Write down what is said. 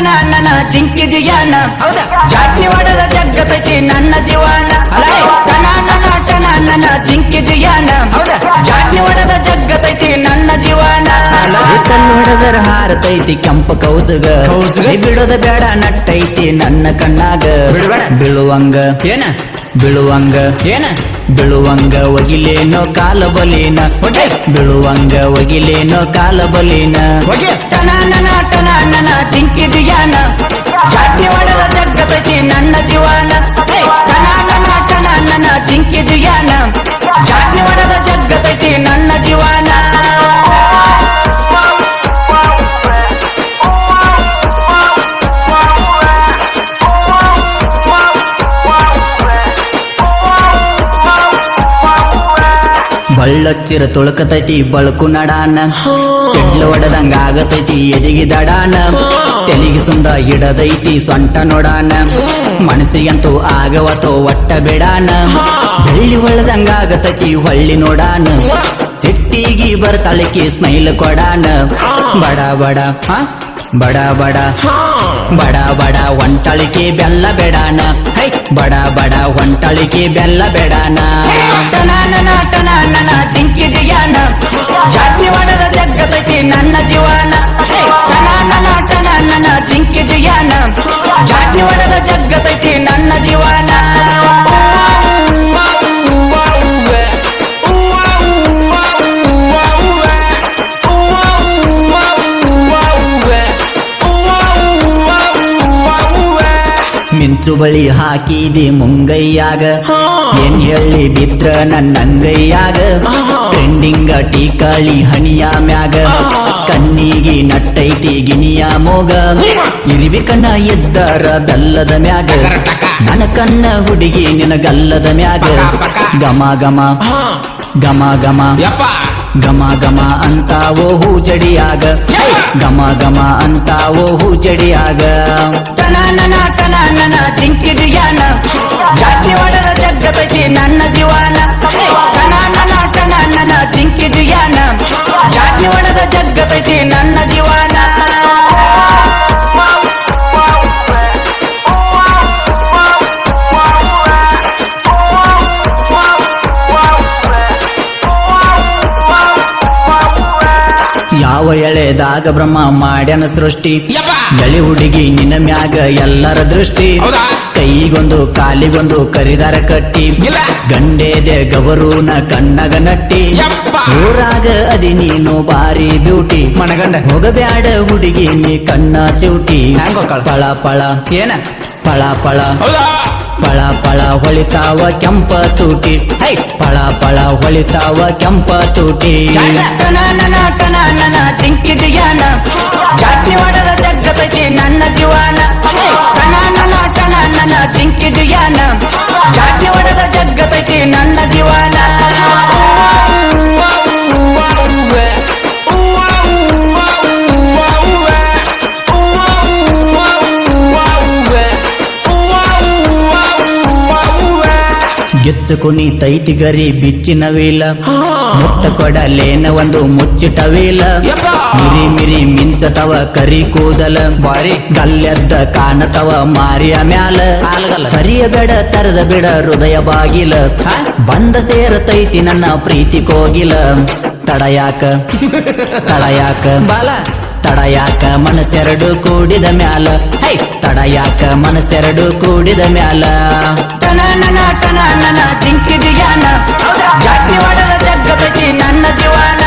ಟನ ಜಿಂಕಿ ಜಿಯಾನ ಹೌದಾ ಜಾಟ್ನಿ ಹೊಡೆದ ಜಗ್ಗತೈತಿ ನನ್ನ ಜೀವನ ಟನ ಜಿಂಕಿ ಜಿಯಾನ ಹೌದಾ ಜಾಟ್ನಿ ಹೊಡೆದ ಜಗ್ಗತೈತಿ ನನ್ನ ಜೀವನ ಕಲ್ಲು ಹೊಡೆದರ ಹಾರತೈತಿ ಕೆಂಪ ಕೌಸಗ ಬಿಡೋದ ಬೇಡ ನಟ್ಟೈತಿ ನನ್ನ ಕಣ್ಣಾಗ ಬೀಳುವಂಗ ಏನ ಬೀಳುವಂಗ ಏನ ಬೀಳುವಂಗ ಒಗಿಲೇನೋ ಕಾಲ ಬಲಿನ ಬೀಳುವಂಗ ಒಗಿಲೇನೋ ಕಾಲ ಬಲಿನ ಟನ ಜಿಂಕಿ ಜಿಯಾನ ಜಾಟ್ನಿ ಹೊಡೆದ ಜಗ್ಗತೈತಿ ನನ್ನ ಜೀವನ ಟನ ಜಿಂಕಿ ಜಿಯಾನ ಜಾಟ್ನಿ ಹೊಡೆದ ಜಗ್ಗತೈತಿ ನನ್ನ ಜೀವನ ಬಳ್ಳಚ್ಚಿರ ತುಳಕತೈತಿ ಬಳಕು ನಡಾನ ಚೆಡ್ಲ ಹೊಡೆದಂಗ ಆಗತೈತಿ ಎದಿಗಿ ದಡಾನ ತೆಲಿಗೆ ಸುಂದ ಹಿಡದೈತಿ ಸೊಂಟ ನೋಡಾನ ಮನಸ್ಸಿಗಂತೂ ಆಗವತೋ ಒಟ್ಟ ಬೇಡಾನ ಬೆಳ್ಳಿ ಹೊಳದಂಗ ಆಗತೈತಿ ಹೊಳ್ಳಿ ನೋಡಾನ ಸಿಟ್ಟಿಗಿ ಬರ್ತಾಳಿಕೆ ಸ್ಮೈಲ್ ಕೊಡಾನ ಬಡ ಬಡ ಬಡ ಬಡ ಬಡ ಬಡ ಒಂಟಳಿಕೆ ಬೆಲ್ಲ ಬೇಡಾನ ಹೈ ಬಡ ಬಡ ಒಂಟಳಿಕೆ ಬೆಲ್ಲ ಬೇಡಾನ ಟನ ಜಿಂಕಿ ಜಿಯಾನ ಜಾಟ್ನಿ ಹೊಡೆದ ಜಗ್ಗತೈತಿ ನನ್ನ ಜೀವನ ಟನ ಜಿಂಕಿ ಜಿಯಾನ ಜಾಟ್ನಿ ಹೊಡೆದ ಜಗ್ಗತೈತಿ ನನ್ನ ಜೀವನ ಮಿಂಚು ಬಳಿ ಹಾಕಿದಿ ಮುಂಗೈಯಾಗ ಏನ್ ಹೇಳಿ ಬಿದ್ರ ನನ್ನಂಗೈಯಾಗ ಟ್ರೆಂಡಿಂಗ ಟೀಕಾಳಿ ಹಣಿಯ ಮ್ಯಾಗ ಕಣ್ಣಿಗಿ ನಟ್ಟೈತಿ ಗಿನಿಯ ಮೋಗ ಇರಿವಿ ಕಣ್ಣ ಎದ್ದರ ಬೆಲ್ಲದ ಮ್ಯಾಗ ನನ್ನ ಕಣ್ಣ ಹುಡುಗಿ ನಿನಗಲ್ಲದ ಮ್ಯಾಗ ಗಮ ಗಮ ಗಮ ಗಮ ಗಮ ಗಮ ಅಂತಾವೋ ಹೂ ಜಡಿಯಾಗ ಗಮ ಗಮ ಅಂತಾವೋ ಹೂ ಜಡಿಯಾಗ ಟನ ಜಿಂಕಿ ಜಿಯಾನ ಜಾಟ್ನಿ ಹೊಡೆದ ಜಗ್ಗತೈತಿ ನನ್ನ ಜೀವನ ಟನ ಜಿಂಕಿ ಜಿಯಾನ ಜಾಟ್ನಿ ಹೊಡೆದ ಜಗ್ಗತೈತಿ ನನ್ನ ಜೀವನ ಯಾವ ಎಳೆದಾಗ ಬ್ರಹ್ಮ ಮಾಡ್ಯನ ಸೃಷ್ಟಿ ಗಳಿ ಹುಡುಗಿ ನಿನ್ನ ಮ್ಯಾಗ ಎಲ್ಲರ ದೃಷ್ಟಿ ಕೈಗೊಂದು ಕಾಲಿಗೊಂದು ಕರಿದಾರ ಕಟ್ಟಿ ಗಂಡೇದೆ ಗಬರೂನ ಕಣ್ಣಗ ನಟ್ಟಿ ಊರಾಗ ಅದಿ ನೀನು ಬಾರಿ ಬ್ಯೂಟಿ ಮನಗಂಡ ಹೋಗಬ್ಯಾಡ ಹುಡುಗಿ ನೀ ಕಣ್ಣ ಚಿವುಟಿ ಪಳ ಪಳ ಏನ ಪಳ ಪಳ ಪಳ ಪಳ ಹೊಳಿತಾವ ಕೆಂಪ ತೂಟಿ ಹೈ ಪಳ ಪಳ ಹೊಳಿತಾವ ಕೆಂಪ ತೂಟಿ ಟನ ಜಿಂಕಿ ಜಿಯಾನ ಜಾಟ್ನಿ ಹೊಡೆದ ಜಗ್ಗತೈತಿ ನನ್ನ ಜೀವನ ಟನ ಜಿಂಕಿ ಜಿಯಾನ ಜಾಟ್ನಿ ಹೊಡೆದ ಜಗ್ಗತೈತಿ ನನ್ನ ಜೀವನ ಗಿಚ್ಚು ಕುಣಿತೈತಿ ಗರಿ ಬಿಚ್ಚಿನ ವೀಲ ಮುತ್ತ ಕೊಡಲೇನ ಒಂದು ಮುಚ್ಚಿಟವೀಲ ಮಿರಿ ಮಿರಿ ಮಿಂಚತವ ಕರಿ ಕೂದಲ ಬಾರಿ ಗಲ್ಲೆದ್ದ ಕಾಣತವ ಮಾರಿಯ ಮ್ಯಾಲ ಸರಿಯ ಬೇಡ ತರದ ಬಿಡ ಹೃದಯ ಬಾಗಿಲ ಬಂದ ಸೇರತೈತಿ ನನ್ನ ಪ್ರೀತಿ ಕೋಗಿಲ ತಡಯಾಕ ತಡಯಾಕ ಬಾಲ ತಡಯಾಕ ಮನಸ್ಸೆರಡು ಕೂಡಿದ ಮ್ಯಾಲ ಹೈ ತಡಯಾಕ ಮನಸ್ಸೆರಡು ಕೂಡಿದ ಮ್ಯಾಲ ಟನ ಜಿಂಕಿ ಜಿಯಾನ ಜಾಟ್ನಿ ಹೊಡೆದ ಜಗ್ಗತೈತಿ ನನ್ನ ಜೀವನ